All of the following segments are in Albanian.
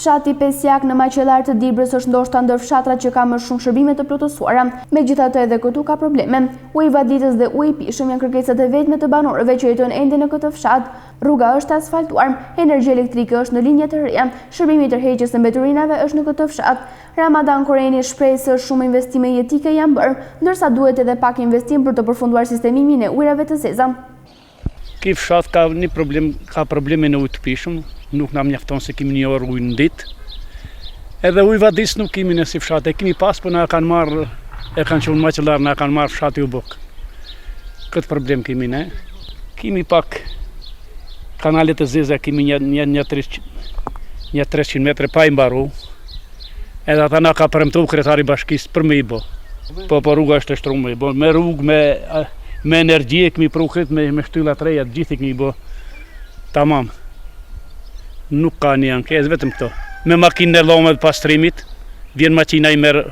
Fshati Pesjak në Maqellar të Dibrës është ndoshta ndër fshatrat që ka më shumë shërbime të plotësuara. Megjithatë edhe këtu ka probleme. Uji vaditës dhe uji i pishëm janë kërkesat e vetme të banorëve që jetojnë ende në këtë fshat. Rruga është asfaltuar, energji elektrike është në linje të reja, shërbimi i tërheqjes së mbeturinave është në këtë fshat. Ramadan Koreni shpreh se shumë investime jetike janë bërë, ndërsa duhet edhe pak investim për të përfunduar sistemimin e ujrave të zeza. Ky fshat ka një problem, ka probleme në ujë të pishëm. Nuk na mjafton se kemi një orë ujë në ditë. Edhe ujë vadis nuk kemi në si fshat, e kemi pas, për na kanë marrë, e kanë qenë Maqellar, na kanë marrë fshati u bok. Këtë problem kemi ne. Kemi pak kanalet të zeza, kemi një 300 metre pa i mbaru. Edhe ata na ka premtuar kryetari i bashkisë për me i bë. Po rruga është e shtruar, me rrugë, me energji kemi prukrit, me shtylla të reja, gjithë kemi bë. Tamam. Nuk ka një ankesë, vetëm këto. Me makinë e lomët pastrimit, vjen makina i merr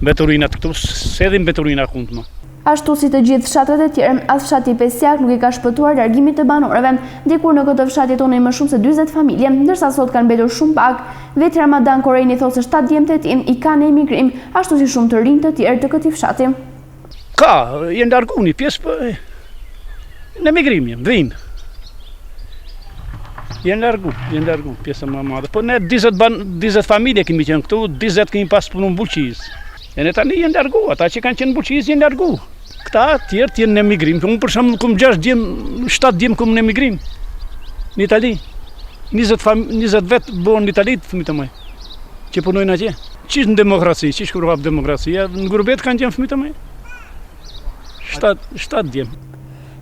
mbeturinat këtu, sedhin mbeturina kundma. Ashtu si të gjithë fshatrat e tjerë, as fshati Pesjak nuk i ka shpëtuar largimit të banorëve. Dikur në këtë fshat jetonin më shumë se 40 familje, ndërsa sot kanë mbetur shumë pak. Vetë Ramadan Koreni thotë se 7 djemtë e tij i kanë emigrim, ashtu si shumë të rinj të tjerë të këtij fshati. Ka, janë larguar një pjesë në emigrim, vinë. Janë largu, pjesë më madhe. Po ne 20 familje kemi qenë këtu, 20 kemi pas punë në Buqiz. E ne tani janë largu, ata që kanë qenë në Buqiz janë largu. Këta tjerë janë në emigrim. Unë për shembull kam 7 djem kam në emigrim. Në Itali. 20 vet bën në Itali fëmijët e mëj. Që punojnë atje. Çish në demokraci, çish kur hap demokracia, në gurbet kanë qenë fëmijët e mëj. 7 djem.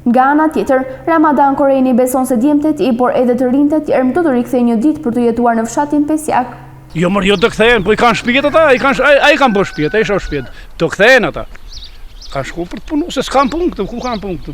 Nga ana tjetër, Ramadan Koreni beson se djemtë e tij, por edhe të rinjtë e tjerë do të rikthejnë një ditë për të jetuar në fshatin Pesjak. Jo të kthehen, po i kanë shtëpitë ata, ai kanë bërë shtëpi, ai shoh shtëpi. Të kthehen ata. Kanë shkuar për të punuar, se s'kan punë këtu, ku kanë punë këtu?